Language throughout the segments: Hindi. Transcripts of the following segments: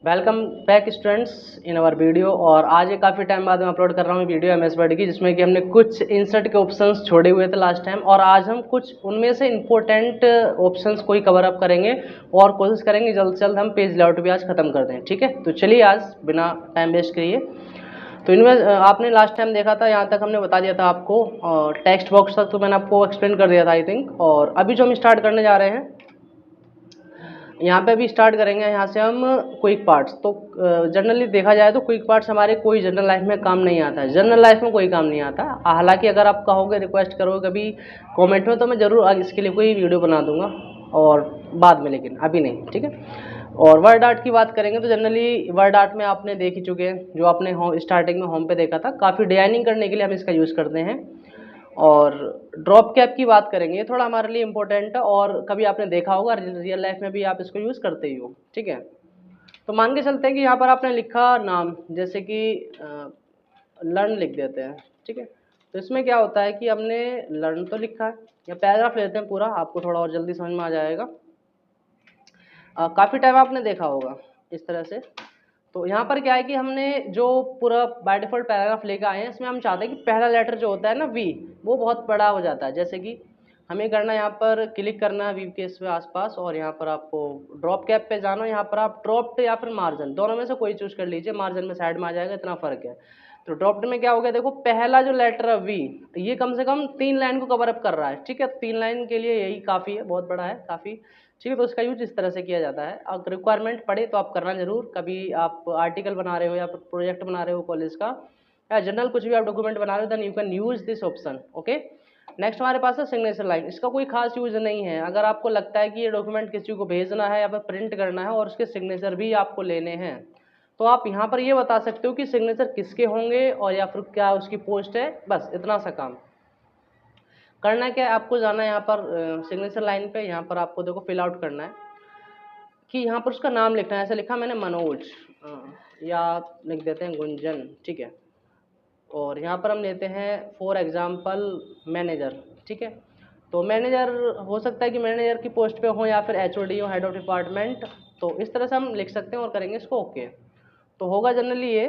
Welcome back students in our video. और आज ये काफ़ी टाइम बाद मैं अपलोड कर रहा हूँ वीडियो एमएस वर्ड की, जिसमें कि हमने कुछ इंसर्ट के ऑप्शंस छोड़े हुए थे लास्ट टाइम, और आज हम कुछ उनमें से इंपॉर्टेंट ऑप्शंस को ही कवर अप करेंगे और कोशिश करेंगे जल्द से जल्द हम पेज लेआउट भी आज खत्म कर दें। ठीक है, तो चलिए आज बिना टाइम वेस्ट करिए। तो इनमें आपने लास्ट टाइम देखा था, यहाँ तक हमने बता दिया था आपको, टेक्स्ट बॉक्स तक तो मैंने आपको एक्सप्लेन कर दिया था आई थिंक। और अभी जो हम स्टार्ट करने जा रहे हैं, यहाँ पे भी स्टार्ट करेंगे यहाँ से हम क्विक पार्ट्स। तो जनरली देखा जाए तो क्विक पार्ट्स हमारे कोई जनरल लाइफ में काम नहीं आता है, जनरल लाइफ में कोई काम नहीं आता। हालांकि अगर आप कहोगे, रिक्वेस्ट करोगे कभी कमेंट में, तो मैं ज़रूर इसके लिए कोई वीडियो बना दूंगा और बाद में, लेकिन अभी नहीं। ठीक है। और वर्ड आर्ट की बात करेंगे तो जनरली वर्ड आर्ट में आपने देख ही चुके हैं, जो आपने स्टार्टिंग में होम पे देखा था, काफ़ी डिजाइनिंग करने के लिए हम इसका यूज़ करते हैं। और ड्रॉप कैप की बात करेंगे, ये थोड़ा हमारे लिए इंपॉर्टेंट है, और कभी आपने देखा होगा रियल लाइफ में भी आप इसको यूज़ करते ही हो। ठीक है। तो मान के चलते हैं कि यहाँ पर आपने लिखा नाम, जैसे कि लर्न लिख देते हैं। ठीक है। तो इसमें क्या होता है कि हमने लर्न तो लिखा है, या पैराग्राफ लेते हैं पूरा, आपको थोड़ा और जल्दी समझ में आ जाएगा। काफ़ी टाइम आपने देखा होगा इस तरह से। तो यहाँ पर क्या है कि हमने जो पूरा बाय डिफॉल्ट पैराग्राफ लेकर आए हैं, इसमें हम चाहते हैं कि पहला लेटर जो होता है ना, वी, वो बहुत बड़ा हो जाता है। जैसे कि हमें करना है, यहाँ पर क्लिक करना है वी के इस आसपास, और यहाँ पर आपको ड्रॉप कैप पे जाना, यहाँ पर आप ड्रॉप्ड या फिर मार्जिन, दोनों में से कोई चूज कर लीजिए। मार्जिन में साइड में आ जाएगा, इतना फर्क है। तो ड्रॉप्ड में क्या हो गया, देखो पहला जो लेटर है वी, ये कम से कम 3 लाइन को कवर अप कर रहा है। ठीक है, 3 लाइन के लिए यही काफ़ी है, बहुत बड़ा है काफ़ी। ठीक है, तो इसका यूज इस तरह से किया जाता है। अगर रिक्वायरमेंट पड़े तो आप करना जरूर, कभी आप आर्टिकल बना रहे हो या प्रोजेक्ट बना रहे हो कॉलेज का, या जनरल कुछ भी आप डॉक्यूमेंट बना रहे हो, then you can use this option. Okay. Next हमारे पास है सिग्नेचर लाइन। इसका कोई खास यूज नहीं है। अगर आपको लगता है कि ये डॉक्यूमेंट किसी को भेजना है या फिर प्रिंट करना है और उसके सिग्नेचर भी आपको लेने हैं, तो आप यहाँ पर ये बता सकते हो कि सिग्नेचर किसके होंगे और या फिर क्या उसकी पोस्ट है, बस इतना सा काम करना है। क्या आपको जाना है यहाँ पर सिग्नेचर लाइन पे, यहाँ पर आपको देखो फिल आउट करना है कि यहाँ पर उसका नाम लिखना है। ऐसे लिखा मैंने मनोज, या लिख देते हैं गुंजन। ठीक है। और यहाँ पर हम लेते हैं फॉर एग्जांपल मैनेजर। ठीक है। तो मैनेजर हो सकता है कि मैनेजर की पोस्ट पे हो या फिर एचओडी हो, हेड ऑफ डिपार्टमेंट। तो इस तरह से हम लिख सकते हैं और करेंगे इसको ओके। तो होगा जनरली ये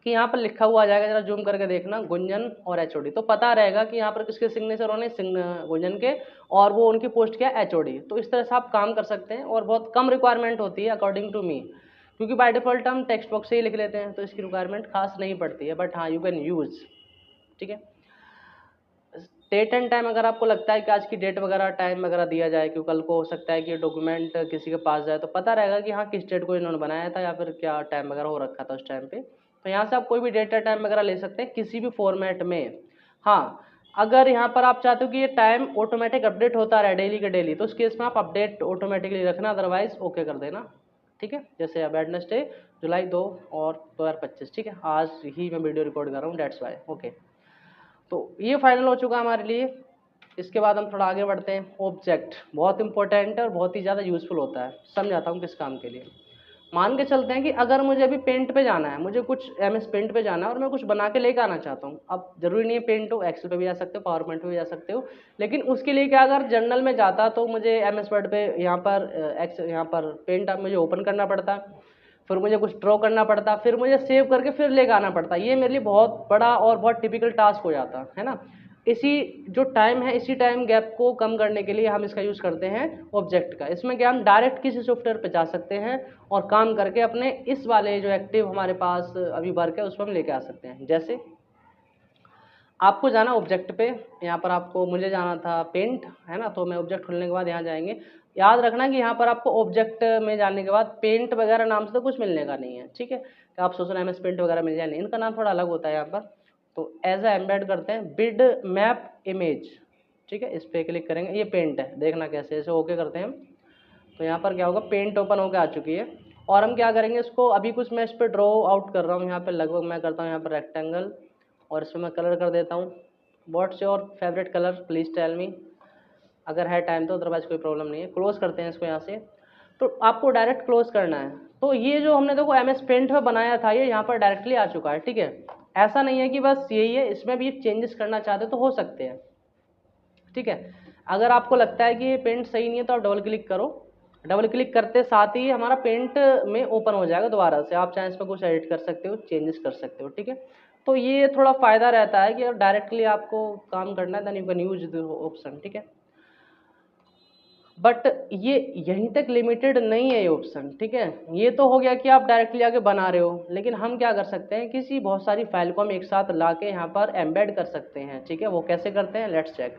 कि यहाँ पर लिखा हुआ आ जाएगा, जरा जूम करके देखना, गुंजन और एचओडी, तो पता रहेगा कि यहाँ पर किसके सिग्नेचर होने, गुंजन के, और वो उनकी पोस्ट क्या है, एचओडी। तो इस तरह से आप काम कर सकते हैं, और बहुत कम रिक्वायरमेंट होती है अकॉर्डिंग टू मी, क्योंकि बाय डिफॉल्ट हम टेक्स्ट बॉक्स से ही लिख लेते हैं, तो इसकी रिक्वायरमेंट खास नहीं पड़ती है, बट हाँ यू कैन यूज। ठीक है। डेट एंड टाइम, अगर आपको लगता है कि आज की डेट वगैरह टाइम वगैरह दिया जाए, क्योंकि कल को हो सकता है कि डॉक्यूमेंट किसी के पास जाए, तो पता रहेगा कि हाँ किस डेट को इन्होंने बनाया था या फिर क्या टाइम वगैरह हो रखा था उस टाइम पे। तो यहाँ से आप कोई भी डेट या टाइम वगैरह ले सकते हैं किसी भी फॉर्मेट में। हाँ, अगर यहाँ पर आप चाहते हो कि ये टाइम ऑटोमेटिक अपडेट होता रहे डेली के डेली, तो उस केस में आप अपडेट ऑटोमेटिकली रखना, अदरवाइज ओके कर देना। ठीक है। जैसे वेडनेसडे जुलाई 2 और 2025। ठीक है, आज ही मैं वीडियो रिकॉर्ड कर रहा हूँ, डेट्स वाई। ओके। तो ये फाइनल हो चुका हमारे लिए। इसके बाद हम थोड़ा आगे बढ़ते हैं। ऑब्जेक्ट बहुत इंपॉर्टेंट है और बहुत ही ज़्यादा यूजफुल होता है। समझाता हूँ किस काम के लिए। मान के चलते हैं कि अगर मुझे अभी पेंट पे जाना है, मुझे कुछ एमएस पेंट पे जाना है और मैं कुछ बना के लेकर आना चाहता हूँ। अब जरूरी नहीं है पेंट हो, एक्सेल पे भी जा सकते हो, पावर पॉइंट पे भी जा सकते हो, लेकिन उसके लिए क्या, अगर जर्नल में जाता तो मुझे एमएस वर्ड पे यहाँ पर यहाँ पर पेंट मुझे ओपन करना पड़ता, फिर मुझे कुछ ड्रॉ करना पड़ता, फिर मुझे सेव करके फिर लेकर आना पड़ता। ये मेरे लिए बहुत बड़ा और बहुत टिपिकल टास्क हो जाता है ना। इसी जो टाइम है, इसी टाइम गैप को कम करने के लिए हम इसका यूज़ करते हैं ऑब्जेक्ट का। इसमें क्या, हम डायरेक्ट किसी सॉफ्टवेयर पे जा सकते हैं और काम करके अपने इस वाले जो एक्टिव हमारे पास अभी वर्क है उस पर हम लेके आ सकते हैं। जैसे आपको जाना ऑब्जेक्ट पे, यहाँ पर आपको, मुझे जाना था पेंट, है ना, तो मैं ऑब्जेक्ट खुलने के बाद यहाँ जाएंगे। याद रखना कि यहाँ पर आपको ऑब्जेक्ट में जाने के बाद पेंट वगैरह नाम से तो कुछ मिलने का नहीं है। ठीक है, तो आप सोच रहे हैं एमएस पेंट वगैरह मिल जाए, नहीं, इनका नाम थोड़ा अलग होता है यहाँ पर। तो एज ए एम्बेड करते हैं बिड मैप इमेज। ठीक है, इस पर क्लिक करेंगे, ये पेंट है, देखना कैसे, ऐसे ओके करते हैं हम। तो यहाँ पर क्या होगा, पेंट ओपन होकर आ चुकी है। और हम क्या करेंगे, इसको अभी कुछ मैं इस पर ड्रॉ आउट कर रहा हूँ। यहाँ पर लगभग मैं करता हूँ यहाँ पर रेक्टेंगल, और इसमें मैं कलर कर देता हूँ। What's your favourite colour, please tell me, अगर है टाइम तो, अदरवाइज कोई प्रॉब्लम नहीं है। क्लोज करते हैं इसको यहाँ से। तो आपको डायरेक्ट क्लोज करना है। तो ये जो हमने देखो एमएस पेंट में बनाया था, ये यहाँ पर डायरेक्टली आ चुका है। ठीक है, ऐसा नहीं है कि बस यही है, इसमें भी चेंजेस करना चाहते तो हो सकते हैं। ठीक है, अगर आपको लगता है कि ये पेंट सही नहीं है तो आप डबल क्लिक करो, डबल क्लिक करते साथ ही हमारा पेंट में ओपन हो जाएगा दोबारा से। आप चाहे इस पर कुछ एडिट कर सकते हो, चेंजेस कर सकते हो, ठीक है। तो ये थोड़ा फ़ायदा रहता है कि अगर डायरेक्टली आपको काम करना है then you can use the option, ठीक है। बट ये यहीं तक लिमिटेड नहीं है ये ऑप्शन, ठीक है। ये तो हो गया कि आप डायरेक्टली आके बना रहे हो, लेकिन हम क्या कर सकते हैं, किसी बहुत सारी फाइल को हम एक साथ ला के यहाँ पर एम्बेड कर सकते हैं, ठीक है। वो कैसे करते हैं, लेट्स चेक।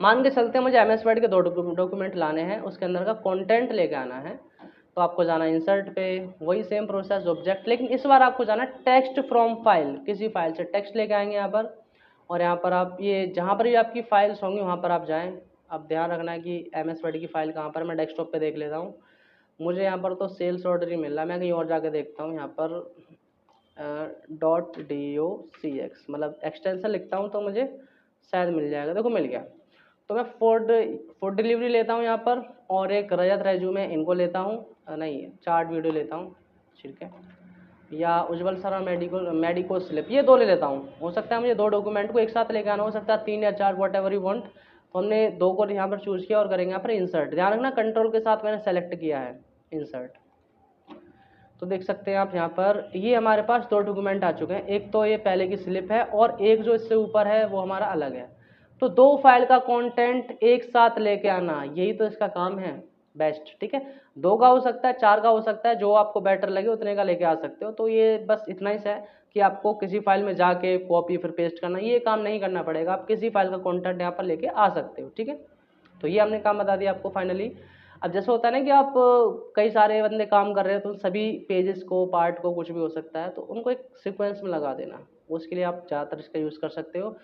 मान के चलते हैं मुझे MS वर्ड के 2 डॉक्यूमेंट लाने हैं, उसके अंदर का कंटेंट लेके आना है। तो आपको जाना है इंसर्ट पे, वही सेम प्रोसेस ऑब्जेक्ट, लेकिन इस बार आपको जाना है टेक्स्ट फ्रॉम फाइल, किसी फाइल से टेक्स्ट लेके आएंगे यहाँ पर। और यहाँ पर आप ये जहाँ पर भी आपकी फाइल्स होंगी वहाँ पर आप जाएँ। अब ध्यान रखना है कि MS वर्ड की फाइल कहाँ पर, मैं डेस्कटॉप पे देख लेता हूँ। मुझे यहाँ पर तो सेल्स ऑर्डर ही मिल रहा है, मैं कहीं और जाके देखता हूँ। यहाँ पर .docx मतलब एक्सटेंशन लिखता हूँ तो मुझे शायद मिल जाएगा। देखो मिल गया। तो मैं फूड डिलीवरी लेता हूँ यहाँ पर, और एक रजत रेज्यूमे इनको लेता हूँ, नहीं चार्ट वीडियो लेता हूँ, ठीक है। या उज्जवल सरा मेडिको स्लिप, ये 2 ले लेता हूँ। हो सकता है मुझे 2 डॉक्यूमेंट को एक साथ लेके आना, हो सकता है 3 या 4, वॉट एवर यू वांट। तो हमने 2 को यहाँ पर चूज़ किया और करेंगे यहाँ पर इंसर्ट। ध्यान रखना कंट्रोल के साथ मैंने सेलेक्ट किया है इंसर्ट। तो देख सकते हैं आप यहाँ पर ये हमारे पास 2 डॉक्यूमेंट आ चुके हैं। एक तो ये पहले की स्लिप है और एक जो इससे ऊपर है वो हमारा अलग है। तो 2 फाइल का कंटेंट एक साथ लेके आना, यही तो इसका काम है बेस्ट, ठीक है। 2 का हो सकता है, 4 का हो सकता है, जो आपको बेटर लगे उतने का लेके आ सकते हो। तो ये बस इतना ही है कि आपको किसी फाइल में जाके कॉपी फिर पेस्ट करना, ये काम नहीं करना पड़ेगा। आप किसी फाइल का कंटेंट यहाँ पर लेके आ सकते हो, ठीक है। तो ये हमने काम बता दिया आपको फाइनली। अब जैसे होता है ना कि आप कई सारे बंदे काम कर रहे हो, तो सभी पेजेस को, पार्ट को, कुछ भी हो सकता है, तो उनको एक सीक्वेंस में लगा देना। उसके लिए आप ज़्यादातर इसका यूज़ कर सकते हो।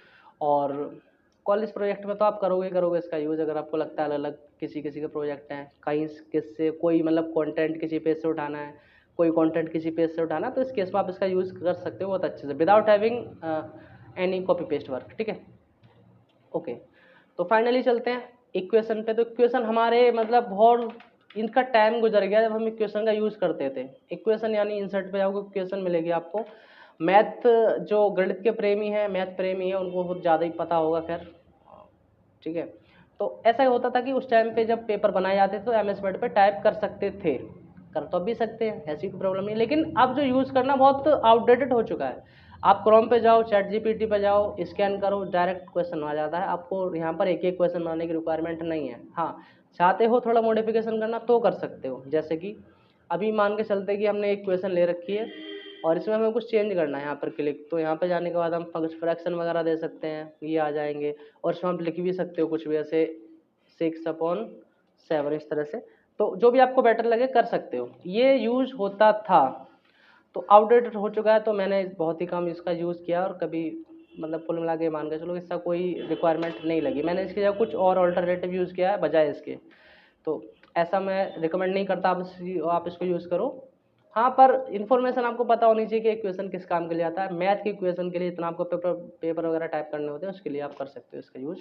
और कॉलेज प्रोजेक्ट में तो आप करोगे इसका यूज़। अगर आपको लगता है अलग अलग किसी किसी के प्रोजेक्ट हैं, कहीं किससे कोई मतलब कंटेंट किसी पेज से उठाना है, कोई कंटेंट किसी पेज से उठाना है, तो इस केस में आप इसका यूज़ कर सकते हो बहुत अच्छे से, without having any copy paste work, ठीक है। ओके, तो फाइनली चलते हैं इक्वेशन पे। तो इक्वेशन हमारे मतलब बहुत इनका टाइम गुजर गया जब हम इक्वेशन का यूज़ करते थे। इक्वेशन यानी इंसर्ट पे जाओगे इक्वेशन मिलेगी आपको। मैथ जो गणित के प्रेमी हैं, मैथ प्रेमी हैं, उनको बहुत ज़्यादा ही पता होगा, खैर ठीक है। तो ऐसा ही होता था कि उस टाइम पे जब पेपर बनाए जाते थे तो MS वर्ड पे टाइप कर सकते थे, कर तो अब भी सकते हैं, ऐसी कोई प्रॉब्लम नहीं। लेकिन अब जो यूज़ करना बहुत आउटडेटेड हो चुका है। आप क्रोम पे जाओ, ChatGPT पे जाओ, स्कैन करो, डायरेक्ट क्वेश्चन आ जाता है। आपको यहाँ पर एक एक क्वेश्चन बनाने की रिक्वायरमेंट नहीं है। हाँ, चाहते हो थोड़ा मॉडिफिकेशन करना तो कर सकते हो। जैसे कि अभी मान के चलते कि हमने एक क्वेश्चन ले रखी है और इसमें हमें कुछ चेंज करना है, यहाँ पर क्लिक, तो यहाँ पे जाने के बाद हम फ्रैक्शन वगैरह दे सकते हैं, ये आ जाएंगे। और इसमें आप लिख भी सकते हो कुछ भी, ऐसे 6/7 इस तरह से। तो जो भी आपको बेटर लगे कर सकते हो। ये यूज होता था, तो आउटडेटेड हो चुका है, तो मैंने बहुत ही कम इसका यूज़ किया और कभी मतलब कुल मिला के मान के चलो इसका कोई रिक्वायरमेंट नहीं लगी। मैंने इसकी जगह कुछ और ऑल्टरनेटिव यूज़ किया है बजाय इसके। तो ऐसा मैं रिकमेंड नहीं करता आप इसको यूज़ करो। हाँ, पर इन्फॉर्मेशन आपको पता होनी चाहिए कि इक्वेशन किस काम के लिए आता है। मैथ की इक्वेशन के लिए इतना आपको पेपर वगैरह टाइप करने होते हैं, उसके लिए आप कर सकते हो इसका यूज़।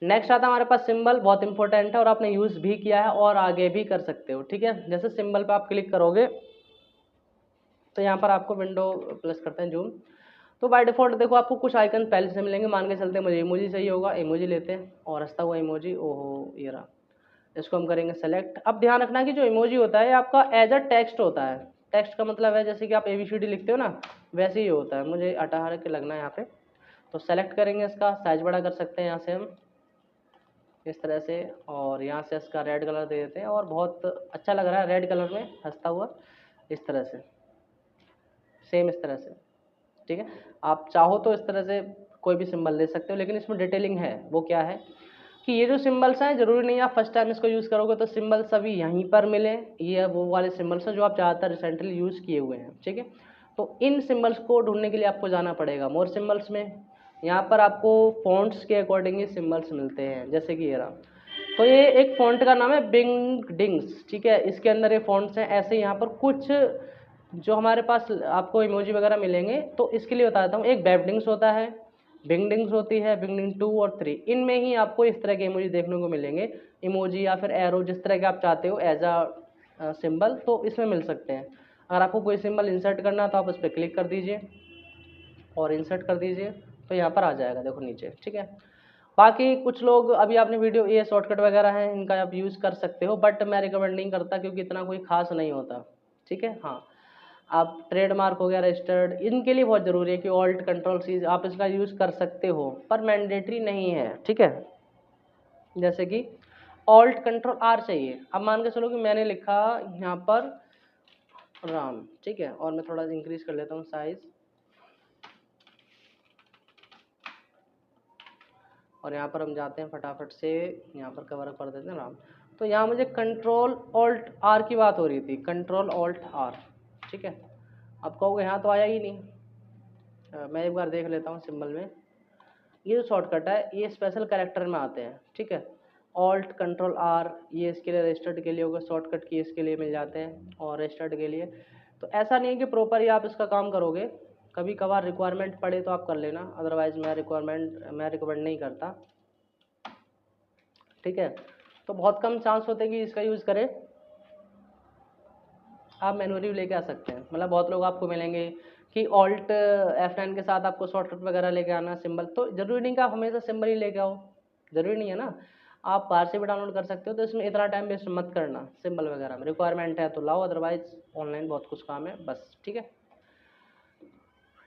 नेक्स्ट आता है हमारे पास सिंबल, बहुत इंपॉर्टेंट है और आपने यूज़ भी किया है और आगे भी कर सकते हो, ठीक है। जैसे सिंबल पे आप क्लिक करोगे तो यहाँ पर आपको विंडो प्लस करते हैं जूम। तो बाय डिफ़ॉल्ट देखो आपको कुछ आइकन पहले से मिलेंगे। मान के चलते हैं मुझे इमोजी चाहिए होगा, इमोजी लेते हैं और हंसता हुआ इमोजी, ओहो ये रहा। इसको हम करेंगे सेलेक्ट। अब ध्यान रखना कि जो इमोजी होता है आपका एज अ टेक्स्ट होता है। टेक्स्ट का मतलब है जैसे कि आप ABCD लिखते हो ना, वैसे ही होता है। मुझे हटा के लगना है यहाँ पे, तो सेलेक्ट करेंगे, इसका साइज बड़ा कर सकते हैं यहाँ से हम इस तरह से, और यहाँ से इसका रेड कलर दे देते हैं और बहुत अच्छा लग रहा है रेड कलर में हंसता हुआ इस तरह से, सेम इस तरह से, ठीक है। आप चाहो तो इस तरह से कोई भी सिंबल दे सकते हो, लेकिन इसमें डिटेलिंग है। वो क्या है कि ये जो सिंबल्स हैं ज़रूरी नहीं आप फर्स्ट टाइम इसको यूज़ करोगे तो सिंबल सभी यहीं पर मिले। ये वो वाले सिंबल्स हैं जो आप ज़्यादातर रिसेंटली यूज़ किए हुए हैं, ठीक है। तो इन सिंबल्स को ढूंढने के लिए आपको जाना पड़ेगा मोर सिंबल्स में। यहाँ पर आपको फ़ॉन्ट्स के अकॉर्डिंग ही सिंबल्स मिलते हैं, जैसे कि ये रहा। तो ये एक फ़ॉन्ट का नाम है बिंगडिंग्स, ठीक है। इसके अंदर ये फ़ॉन्ट्स हैं। ऐसे यहाँ पर कुछ जो हमारे पास आपको इमोजी वगैरह मिलेंगे, तो इसके लिए बता देता हूँ। एक बेबडिंग्स होता है, बिंगडिंग्स होती है, बिंगडिंग 2 और 3, इनमें ही आपको इस तरह के इमोजी देखने को मिलेंगे। इमोजी या फिर एरो, जिस तरह के आप चाहते हो एज अ सिंबल, तो इसमें मिल सकते हैं। अगर आपको कोई सिंबल इंसर्ट करना है तो आप उस पर क्लिक कर दीजिए और इंसर्ट कर दीजिए, तो यहाँ पर आ जाएगा, देखो नीचे, ठीक है। बाकी कुछ लोग अभी आपने वीडियो ये शॉर्टकट वगैरह हैं इनका आप यूज़ कर सकते हो, बट मैं रिकमेंड नहीं करता क्योंकि इतना कोई खास नहीं होता। ठीक है, हाँ आप ट्रेडमार्क हो गया, रजिस्टर्ड, इनके लिए बहुत ज़रूरी है कि ऑल्ट कंट्रोल सी आप इसका यूज़ कर सकते हो, पर मैंडेटरी नहीं है। ठीक है, जैसे कि ऑल्ट कंट्रोल आर चाहिए। अब मान के चलो कि मैंने लिखा यहाँ पर राम, ठीक है, और मैं थोड़ा इंक्रीज कर लेता हूँ साइज, और यहाँ पर हम जाते हैं फटाफट से, यहाँ पर कवर कर देते हैं राम। तो यहाँ मुझे कंट्रोल ऑल्ट आर की बात हो रही थी, कंट्रोल ऑल्ट आर। ठीक है, अब कहोगे यहाँ तो आया ही नहीं। मैं एक बार देख लेता हूँ सिंबल में। ये जो शॉर्टकट है ये स्पेशल कैरेक्टर में आते हैं। ठीक है, ऑल्ट कंट्रोल आर ये इसके लिए रजिस्टर्ड के लिए होगा, शॉर्टकट की इसके लिए मिल जाते हैं और रजिस्टर्ड के लिए। तो ऐसा नहीं है कि प्रॉपर ही आप इसका काम करोगे, कभी कभार रिक्वायरमेंट पड़े तो आप कर लेना, अदरवाइज मैं रिकमेंड नहीं करता। ठीक है, तो बहुत कम चांस होते हैं कि इसका यूज़ करें। आप मैनुअली लेके आ सकते हैं, मतलब बहुत लोग आपको मिलेंगे कि ऑल्ट F9 के साथ आपको शॉर्टकट वगैरह लेके आना सिंबल, तो ज़रूरी नहीं कि आप हमेशा सिंबल ही लेके आओ, ज़रूरी नहीं है ना, आप बाहर से भी डाउनलोड कर सकते हो। तो इसमें इतना टाइम वेस्ट मत करना, सिंबल वगैरह में रिक्वायरमेंट है तो लाओ, अदरवाइज ऑनलाइन बहुत कुछ काम है बस। ठीक है,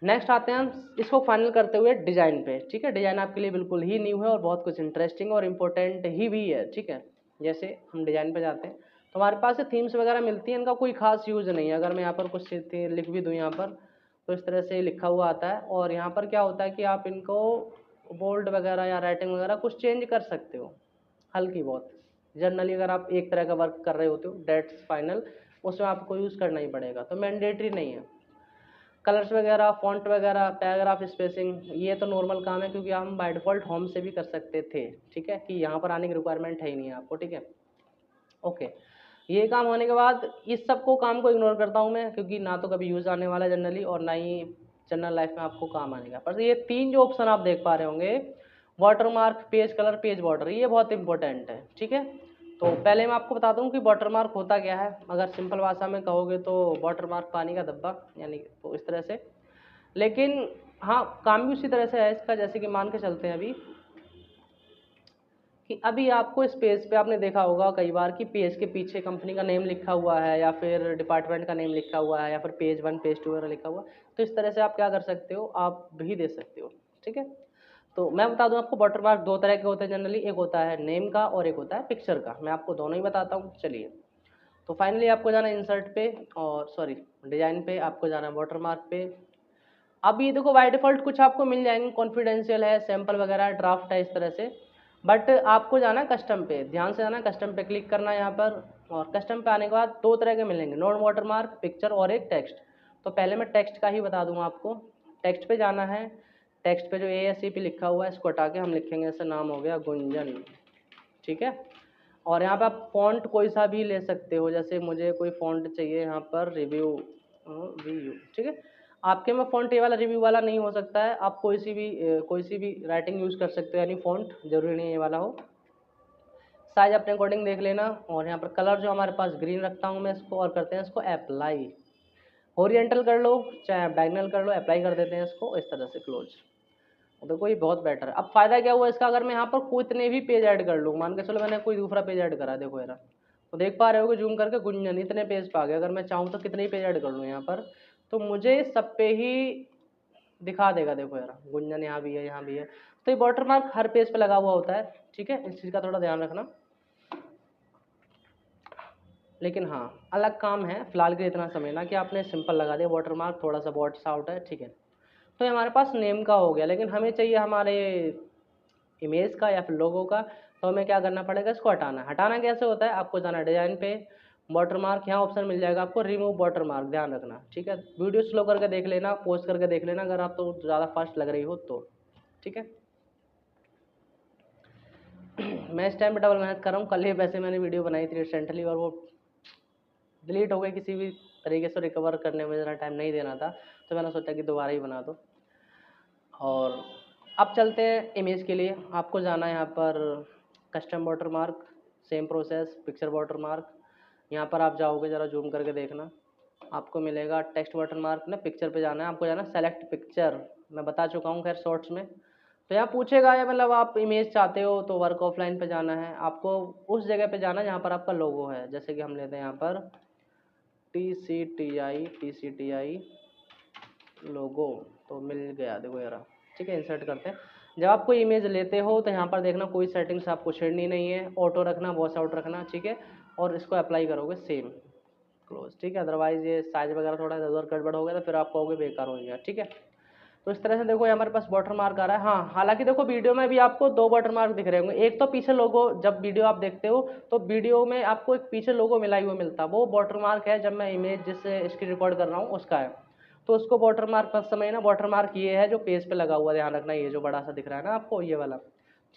नेक्स्ट आते हैं हम इसको फाइनल करते हुए डिज़ाइन पे। ठीक है, डिज़ाइन आपके लिए बिल्कुल ही न्यू है और बहुत कुछ इंटरेस्टिंग और इम्पोर्टेंट ही भी है। ठीक है, जैसे हम डिज़ाइन पे जाते हैं तो हमारे पास थीम्स वगैरह मिलती हैं, इनका कोई खास यूज़ नहीं है। अगर मैं यहाँ पर कुछ लिख भी दूँ यहाँ पर, तो इस तरह से लिखा हुआ आता है, और यहाँ पर क्या होता है कि आप इनको बोल्ड वगैरह या राइटिंग वगैरह कुछ चेंज कर सकते हो हल्की बहुत। जनरली अगर आप एक तरह का वर्क कर रहे होते हो डेट्स फाइनल, उसमें आपको यूज़ करना ही पड़ेगा, तो मैंडेटरी नहीं है। कलर्स वगैरह, फॉन्ट वगैरह, पैराग्राफ स्पेसिंग, ये तो नॉर्मल काम है क्योंकि हम बाय डिफ़ॉल्ट होम से भी कर सकते थे। ठीक है, कि यहाँ पर आने की रिक्वायरमेंट है ही नहीं है आपको। ठीक है, ओके, ये काम होने के बाद इस सब को काम को इग्नोर करता हूँ मैं, क्योंकि ना तो कभी यूज़ आने वाला है जनरली, और ना ही जनरल लाइफ में आपको काम आने का। पर ये तीन जो ऑप्शन आप देख पा रहे होंगे, watermark, page colour, page border, ये बहुत इंपॉर्टेंट है। ठीक है, तो पहले मैं आपको बताता हूँ कि वाटरमार्क होता क्या है। अगर सिंपल भाषा में कहोगे तो वाटरमार्क पानी का धब्बा, यानी तो इस तरह से, लेकिन हाँ काम भी उसी तरह से है इसका। जैसे कि मान के चलते हैं अभी कि अभी आपको इस पेज पे आपने देखा होगा कई बार कि पेज के पीछे कंपनी का नेम लिखा हुआ है, या फिर डिपार्टमेंट का नेम लिखा हुआ है, या फिर पेज 1 पेज 2 वगैरह लिखा हुआ। तो इस तरह से आप क्या कर सकते हो, आप भी दे सकते हो। ठीक है, तो मैं बता दूं आपको वाटरमार्क दो तरह के होते हैं जनरली, एक होता है नेम का और एक होता है पिक्चर का। मैं आपको दोनों ही बताता हूँ, चलिए। तो फाइनली आपको जाना है इंसर्ट पे, और सॉरी डिजाइन पे, आपको जाना है वाटरमार्क पे। अब ये देखो बाय डिफ़ॉल्ट कुछ आपको मिल जाएंगे, कॉन्फिडेंशियल है, सैम्पल वगैरह, ड्राफ्ट है, इस तरह से। बट आपको जाना है कस्टम पे, ध्यान से जाना, कस्टम पे क्लिक करना है यहाँ पर, और कस्टम पे आने के बाद दो तरह के मिलेंगे, नॉन वाटरमार्क, पिक्चर, और एक टेक्स्ट। तो पहले मैं टेक्स्ट का ही बता दूंगा आपको। टेक्स्ट पे जाना है, टेक्स्ट पे जो ASCP लिखा हुआ है इसको हटा के हम लिखेंगे, ऐसा नाम हो गया गुंजन। ठीक है, और यहाँ पे आप फॉन्ट कोई सा भी ले सकते हो, जैसे मुझे कोई फॉन्ट चाहिए यहाँ पर रिव्यू, ठीक है। आपके में फॉन्ट ये वाला रिव्यू वाला नहीं हो सकता है, आप कोई सी भी राइटिंग यूज़ कर सकते हो, यानी फॉन्ट जरूरी नहीं है ये वाला हो। साइज अपने अकॉर्डिंग देख लेना, और यहाँ पर कलर जो हमारे पास ग्रीन रखता हूँ मैं इसको, और करते हैं इसको अप्लाई। ओरिएंटल कर लो चाहे आप डायगनल कर लो, अप्लाई कर देते हैं इसको इस तरह से, क्लोज। देखो ये बहुत बेटर है। अब फायदा क्या हुआ इसका, अगर मैं यहाँ पर कितने भी पेज ऐड कर लूँ, मान के चलो मैंने कोई दूसरा पेज ऐड करा, देखो यार, तो देख पा रहे हो कि जूम करके गुंजन इतने पेज पे आ गए। अगर मैं चाहूँ तो कितने ही पेज ऐड कर लूँ यहाँ पर, तो मुझे सब पे ही दिखा देगा। देखो यार गुंजन यहाँ भी है, यहाँ भी है। तो ये वाटरमार्क हर पेज पे लगा हुआ होता है। ठीक है, इस चीज़ का थोड़ा ध्यान रखना। लेकिन हाँ अलग काम है, फिलहाल के इतना समझना कि आपने सिंपल लगा दिया वाटरमार्क, थोड़ा सा बॉट्स आउट है। ठीक है, तो ये हमारे पास नेम का हो गया, लेकिन हमें चाहिए हमारे इमेज का या फिर लोगो का। तो हमें क्या करना पड़ेगा, इसको हटाना। हटाना कैसे होता है, आपको जाना डिजाइन पे, वाटरमार्क, यहाँ ऑप्शन मिल जाएगा आपको रिमूव वाटरमार्क, ध्यान रखना। ठीक है, वीडियो स्लो करके देख लेना, पॉज करके देख लेना अगर आप तो ज़्यादा फास्ट लग रही हो तो। ठीक है, मैं इस टाइम पे डबल मेहनत कर रहा हूँ। कल ही वैसे मैंने वीडियो बनाई थी रिसेंटली, और वो डिलीट हो गई, किसी भी तरीके से रिकवर करने में ज़रा टाइम नहीं देना था, तो मैंने सोचा कि दोबारा ही बना दो। और अब चलते हैं इमेज के लिए। आपको जाना है यहाँ पर custom watermark, same process, picture watermark. यहाँ पर आप जाओगे, ज़रा जूम करके देखना, आपको मिलेगा टेक्स्ट वाटरमार्क ना। पिक्चर पे जाना है, आपको जाना सेलेक्ट पिक्चर, मैं बता चुका हूँ खैर शॉर्ट्स में। तो यहाँ पूछेगा या मतलब आप इमेज चाहते हो तो वर्क ऑफलाइन पे जाना है, आपको उस जगह पे जाना है जहाँ पर आपका लोगो है। जैसे कि हम लेते हैं यहाँ पर TCTI लोगो, तो मिल गया, देखो यार, ठीक है। इंसर्ट करते हैं। जब आप कोई इमेज लेते हो तो यहाँ पर देखना कोई सेटिंग्स आपको छेड़नी नहीं है, ऑटो रखना, वॉश आउट रखना, ठीक है। और इसको अप्लाई करोगे सेम, क्लोज, ठीक है। अदरवाइज ये साइज वगैरह थोड़ा इधर उधर गड़बड़ हो गया तो फिर आप कहोगे बेकार हो गया, ठीक है। तो इस तरह से देखो हमारे पास वाटर मार्क आ रहा है। हाँ, हालांकि देखो वीडियो में भी आपको 2 वाटर मार्क दिख रहे होंगे। एक तो पीछे लोगो, जब वीडियो आप देखते हो तो वीडियो में आपको एक पीछे लोगो मिला हुआ मिलता है, वो वाटर मार्क है जब मैं इमेज जिससे स्क्रीन रिकॉर्ड कर रहा हूँ उसका है। तो उसको वाटर मार्क मत समझना, वाटर मार्क ये है जो पेज पे लगा हुआ, ध्यान रखना, ये जो बड़ा सा दिख रहा है ना आपको, ये वाला,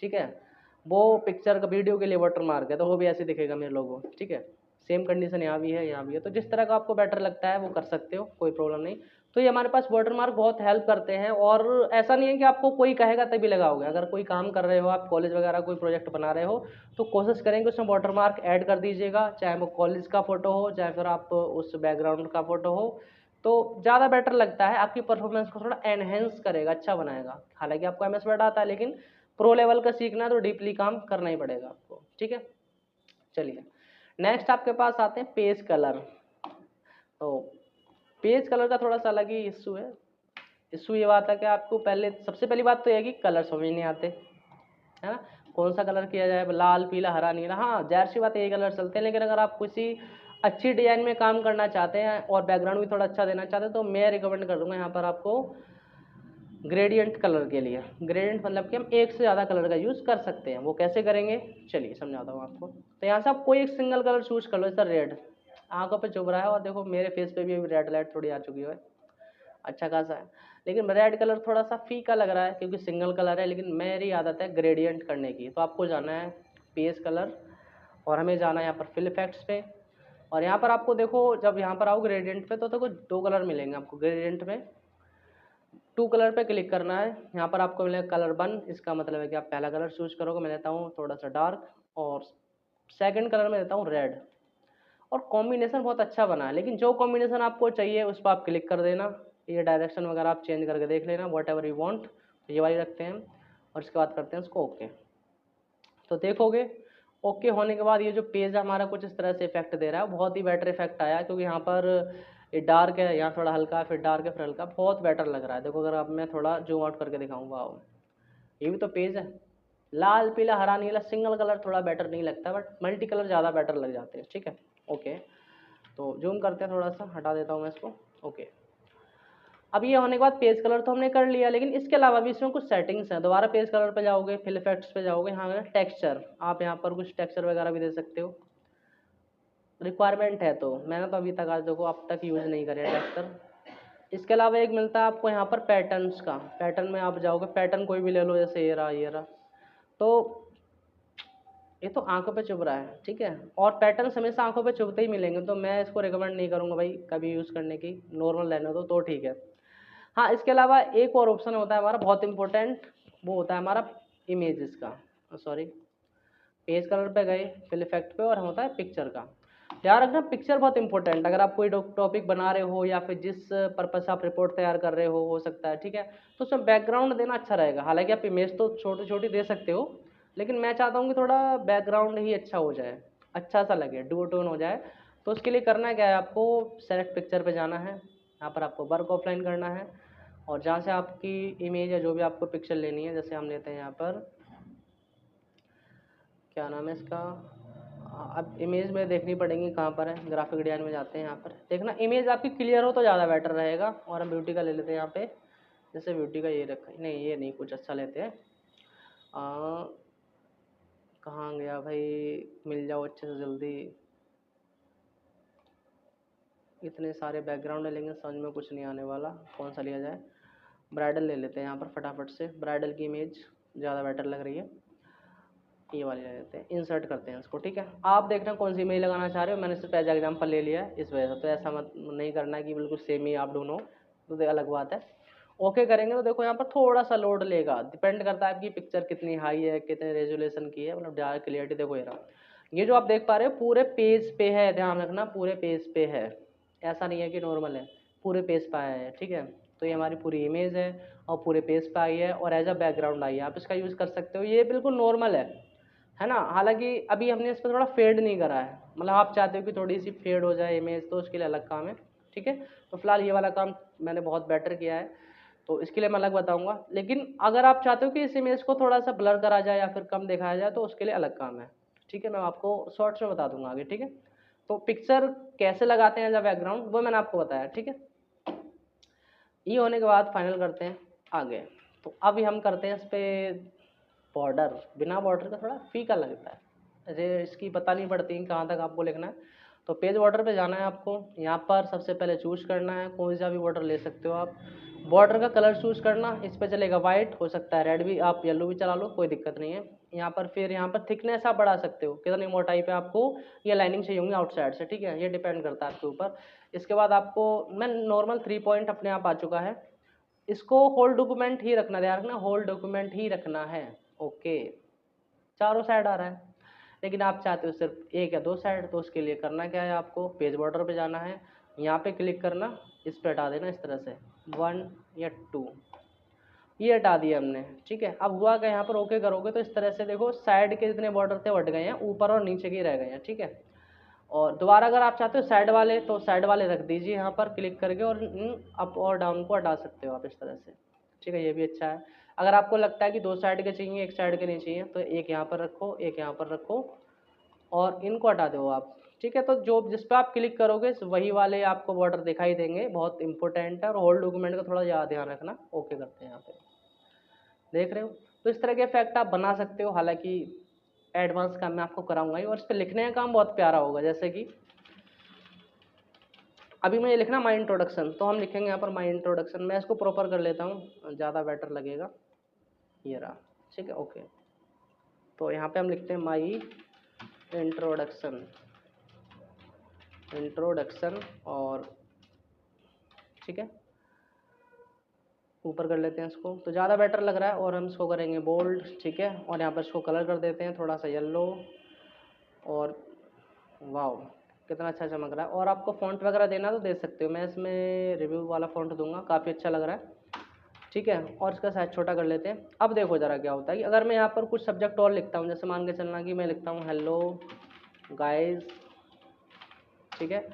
ठीक है। वो पिक्चर का वीडियो के लिए वाटर मार्क है, तो वो भी ऐसे दिखेगा मेरे लोगो, ठीक है। सेम कंडीशन यहाँ भी है, यहाँ भी है। तो जिस तरह का आपको बेटर लगता है वो कर सकते हो, कोई प्रॉब्लम नहीं। तो ये हमारे पास वाटरमार्क बहुत हेल्प करते हैं। और ऐसा नहीं है कि आपको कोई कहेगा तभी लगाओगे। अगर कोई काम कर रहे हो, आप कॉलेज वगैरह कोई प्रोजेक्ट बना रहे हो, तो कोशिश करेंगे उसमें वाटरमार्क ऐड कर दीजिएगा, चाहे वो कॉलेज का फोटो हो, चाहे फिर आप उस बैकग्राउंड का फोटो हो, तो ज़्यादा बेटर लगता है, आपकी परफॉर्मेंस को थोड़ा एनहेंस करेगा, अच्छा बनाएगा। हालांकि आपको MS वर्ड आता है, लेकिन प्रो लेवल का सीखना है तो डीपली काम करना ही पड़ेगा आपको, ठीक है। चलिए नेक्स्ट आपके पास आते हैं पेज कलर। तो पेज कलर का थोड़ा सा अलग ही इशू है। इशू ये बात है कि आपको पहले, सबसे पहली बात तो यह है कि कलर समझ नहीं आते, है ना। कौन सा कलर किया जाए, लाल, पीला, हरा, नीला, हाँ जाहिर सी बात यही कलर चलते हैं। लेकिन अगर आप किसी अच्छी डिजाइन में काम करना चाहते हैं और बैकग्राउंड भी थोड़ा अच्छा देना चाहते हैं, तो मैं रिकमेंड कर दूंगा यहाँ पर आपको ग्रेडियंट कलर के लिए। ग्रेडियंट मतलब कि हम एक से ज़्यादा कलर का यूज़ कर सकते हैं। वो कैसे करेंगे, चलिए समझाता हूँ आपको। तो यहाँ से आप कोई एक सिंगल कलर चूज कर लो, जैसा रेड, आंखों पे चुभ रहा है, और देखो मेरे फेस पे भी रेड लाइट थोड़ी आ चुकी है, अच्छा खासा है। लेकिन रेड कलर थोड़ा सा फीका लग रहा है क्योंकि सिंगल कलर है, लेकिन मेरी आदत है ग्रेडियंट करने की। तो आपको जाना है पेज कलर, और हमें जाना है यहाँ पर फिल इफेक्ट्स पे। और यहाँ पर आपको देखो, जब यहाँ पर आओ ग्रेडियंट पे, तो देखो 2 कलर मिलेंगे आपको ग्रेडियंट में। 2 कलर पे क्लिक करना है। यहाँ पर आपको मिलेगा कलर 1, इसका मतलब है कि आप पहला कलर चूज करोगे। मैं लेता हूँ थोड़ा सा डार्क, और सेकंड कलर में लेता हूँ रेड। और कॉम्बिनेशन बहुत अच्छा बना है, लेकिन जो कॉम्बिनेशन आपको चाहिए उस पर आप क्लिक कर देना। ये डायरेक्शन वगैरह आप चेंज करके देख लेना, वॉट एवर यू वॉन्ट। ये वाली रखते हैं, और इसके बाद करते हैं उसको ओके। तो देखोगे ओके होने के बाद ये जो पेज हमारा कुछ इस तरह से इफेक्ट दे रहा है, बहुत ही बेटर इफेक्ट आया है, क्योंकि यहाँ पर ये डार्क है, यहाँ थोड़ा हल्का, फिर डार्क है, फिर हल्का, बहुत बेटर लग रहा है। देखो अगर अब मैं थोड़ा जूम आउट करके दिखाऊंगा, ये भी तो पेज है। लाल, पीला, हरा, नीला सिंगल कलर थोड़ा बेटर नहीं लगता, बट मल्टी कलर ज़्यादा बेटर लग जाते हैं, ठीक है। ओके, तो जूम करते हैं, थोड़ा सा हटा देता हूँ मैं इसको, ओके। अब ये होने के बाद पेज कलर तो हमने कर लिया, लेकिन इसके अलावा भी इसमें कुछ सेटिंग्स हैं। दोबारा पेज कलर पे जाओगे, फिल इफेक्ट्स पे जाओगे, यहाँ टेक्सचर, आप यहाँ पर कुछ टेक्सचर वगैरह भी दे सकते हो, रिक्वायरमेंट है। तो मैंने तो अभी तक आज देखो अब तक यूज़ नहीं करे टेक्सचर। इसके अलावा एक मिलता है आपको यहाँ पर पैटर्न्स का। पैटर्न में आप जाओगे, पैटर्न कोई भी ले लो, जैसे ये रहा, ये रहा। तो ये तो आंखों पे चुभ रहा है, ठीक है। और पैटर्न हमेशा आंखों पे चुभते ही मिलेंगे, तो मैं इसको रिकमेंड नहीं करूँगा भाई कभी यूज़ करने की। नॉर्मल रहने दो तो ठीक है। हाँ, इसके अलावा एक और ऑप्शन होता है हमारा बहुत इंपॉर्टेंट, वो होता है हमारा इमेजेस का, सॉरी, पेज कलर पे गए, फिल इफेक्ट पे, और होता है पिक्चर का। ध्यान रखना पिक्चर बहुत इंपॉर्टेंट। अगर आप कोई टॉपिक बना रहे हो, या फिर जिस पर्पज से आप रिपोर्ट तैयार कर रहे हो सकता है, ठीक है, तो उसमें बैकग्राउंड देना अच्छा रहेगा। हालांकि आप इमेज तो छोटी छोटी दे सकते हो, लेकिन मैं चाहता हूँ कि थोड़ा बैकग्राउंड ही अच्छा हो जाए, अच्छा सा लगे, डू टोन हो जाए। तो उसके लिए करना क्या है, आपको सेलेक्ट पिक्चर पे जाना है, यहाँ पर आपको वर्क ऑफलाइन करना है, और जहाँ से आपकी इमेज या जो भी आपको पिक्चर लेनी है, जैसे हम लेते हैं यहाँ पर, क्या नाम है इसका, अब इमेज में देखनी पड़ेगी कहाँ पर है, ग्राफिक डिजाइन में जाते हैं, यहाँ पर देखना इमेज आपकी क्लियर हो तो ज़्यादा बेटर रहेगा। और हम ब्यूटी का ले लेते हैं यहाँ पे, जैसे ब्यूटी का ये रखा, नहीं ये नहीं, कुछ अच्छा लेते हैं। कहाँ गया भाई, मिल जाओ अच्छे से जल्दी। इतने सारे बैकग्राउंड है, लेकिन समझ में कुछ नहीं आने वाला, कौन सा लिया जाए। ब्राइडल ले लेते हैं यहाँ पर फटाफट से, ब्राइडल की इमेज ज़्यादा बेटर लग रही है, ये वाली ले लेते हैं, इंसर्ट करते हैं इसको, ठीक है। आप देखना कौन सी इमेज लगाना चाह रहे हो, मैंने सिर्फ एज एग्जाम्पल ले लिया है इस वजह से। तो ऐसा मत नहीं करना कि बिल्कुल सेम ही आप ढूंढो, तो अलग बात है। ओके करेंगे तो देखो यहाँ पर थोड़ा सा लोड लेगा, डिपेंड करता है आपकी पिक्चर कितनी हाई है, कितने रेजोल्यूशन की है, मतलब ज़्यादा क्लियरिटी। देखो ये रहा, ये जो आप देख पा रहे हो पूरे पेज पे है, ध्यान रखना पूरे पेज पे है, ऐसा नहीं है कि नॉर्मल है, पूरे पेज पे आया है, ठीक है। तो ये हमारी पूरी इमेज है और पूरे पेज पे आई है और एज अ बैकग्राउंड आई है, आप इसका यूज़ कर सकते हो। ये बिल्कुल नॉर्मल है ना। हालांकि अभी हमने इस पर थोड़ा फेड नहीं करा है, मतलब आप चाहते हो कि थोड़ी सी फेड हो जाए इमेज, तो उसके लिए अलग काम है, ठीक है। तो फिलहाल ये वाला काम मैंने बहुत बेटर किया है, तो इसके लिए मैं अलग बताऊंगा। लेकिन अगर आप चाहते हो कि इस इमेज को थोड़ा सा ब्लर करा जाए या फिर कम दिखाया जाए, तो उसके लिए अलग काम है, ठीक है। मैं आपको शॉर्ट्स में बता दूंगा आगे, ठीक है। तो पिक्चर कैसे लगाते हैं एज अ बैकग्राउंड, वो मैंने आपको बताया, ठीक है। ये होने के बाद फाइनल करते हैं आगे। तो अभी हम करते हैं इस पर बॉर्डर। बिना बॉर्डर का थोड़ा फीका लगता है, अरे इसकी पता नहीं पड़ती कहाँ तक आपको लिखना है। तो पेज बॉर्डर पे जाना है आपको, यहाँ पर सबसे पहले चूज करना है, कोई सा भी बॉर्डर ले सकते हो आप। बॉर्डर का कलर चूज करना, इस पर चलेगा वाइट, हो सकता है रेड भी, आप येलो भी चला लो, कोई दिक्कत नहीं है। यहाँ पर फिर यहाँ पर थिकनेस आप बढ़ा सकते हो, कितनी मोटाई पे आपको ये लाइनिंग चाहिए होंगी आउटसाइड से, ठीक है। ये डिपेंड करता है आपके ऊपर। इसके बाद आपको मैं नॉर्मल 3 पॉइंट अपने आप आ चुका है। इसको होल डॉक्यूमेंट ही रखना, ध्यान रखना होल डॉक्यूमेंट ही रखना है, ओके। चारों साइड आ रहा है, लेकिन आप चाहते हो सिर्फ एक या दो साइड, तो उसके लिए करना क्या है, आपको पेज बॉर्डर पे जाना है, यहाँ पे क्लिक करना, इस पे हटा देना इस तरह से 1 या 2, ये हटा दिया हमने, ठीक है। अब हुआ क्या, यहाँ पर ओके करोगे तो इस तरह से देखो साइड के जितने बॉर्डर थे हट गए हैं, ऊपर और नीचे के रह गए हैं, ठीक है। और दोबारा अगर आप चाहते हो साइड वाले, तो साइड वाले रख दीजिए यहाँ पर क्लिक करके, और अप और डाउन को हटा सकते हो आप इस तरह से, ठीक है। ये भी अच्छा है। अगर आपको लगता है कि दो साइड के चाहिए एक साइड के नहीं चाहिए, तो एक यहाँ पर रखो एक यहाँ पर रखो और इनको हटा दो आप, ठीक है। तो जो जिस पर आप क्लिक करोगे वही वाले आपको बॉर्डर दिखाई देंगे, बहुत इंपॉर्टेंट है। और होल डॉक्यूमेंट का थोड़ा ज़्यादा ध्यान रखना। ओके करते हैं यहाँ पे, देख रहे हो। तो इस तरह के इफेक्ट आप बना सकते हो, हालांकि एडवांस काम मैं आपको कराऊंगा ही, और इस पर लिखने का काम बहुत प्यारा होगा। जैसे कि अभी मुझे लिखना माई इंट्रोडक्शन, तो हम लिखेंगे यहाँ पर माई इंट्रोडक्शन। मैं इसको प्रॉपर कर लेता हूँ, ज़्यादा बेटर लगेगा, ये रहा, ठीक है, ओके। तो यहाँ पे हम लिखते हैं माई इंट्रोडक्शन, इंट्रोडक्शन, और ठीक है ऊपर कर लेते हैं इसको, तो ज़्यादा बेटर लग रहा है। और हम इसको करेंगे बोल्ड, ठीक है। और यहाँ पर इसको कलर कर देते हैं थोड़ा सा येलो, और वाओ कितना अच्छा चमक रहा है। और आपको फ़ॉन्ट वगैरह देना तो दे सकते हो, मैं इसमें रिव्यू वाला फ़ॉन्ट दूंगा, काफ़ी अच्छा लग रहा है, ठीक है। और इसका साइज छोटा कर लेते हैं। अब देखो ज़रा क्या होता है कि अगर मैं यहाँ पर कुछ सब्जेक्ट और लिखता हूँ, जैसे मान के चलना कि मैं लिखता हूँ हेलो गाइस, ठीक है,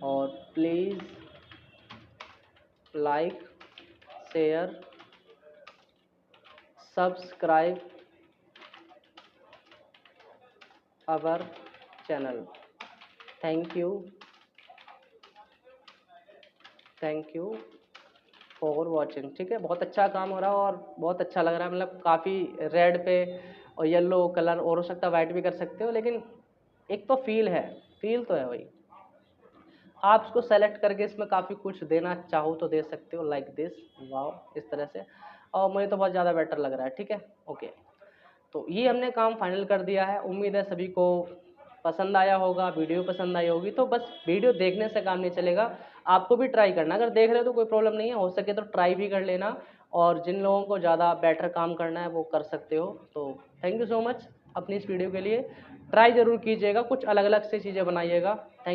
और please like share subscribe our channel, thank you for watching, ठीक है। बहुत अच्छा काम हो रहा है और बहुत अच्छा लग रहा है, मतलब काफ़ी रेड पे और येलो कलर, और हो सकता है वाइट भी कर सकते हो, लेकिन एक तो फील है, फील तो है वही। आप इसको सेलेक्ट करके इसमें काफ़ी कुछ देना चाहो तो दे सकते हो, लाइक दिस, वाओ, इस तरह से। और मुझे तो बहुत ज़्यादा बेटर लग रहा है, ठीक है, ओके। तो ये हमने काम फाइनल कर दिया है। उम्मीद है सभी को पसंद आया होगा, वीडियो पसंद आई होगी। तो बस वीडियो देखने से काम नहीं चलेगा, आपको भी ट्राई करना। अगर देख रहे हो तो कोई प्रॉब्लम नहीं है, हो सके तो ट्राई भी कर लेना। और जिन लोगों को ज़्यादा बेटर काम करना है वो कर सकते हो। तो थैंक यू सो मच अपनी इस वीडियो के लिए। ट्राई ज़रूर कीजिएगा, कुछ अलग अलग से चीज़ें बनाइएगा। थैंक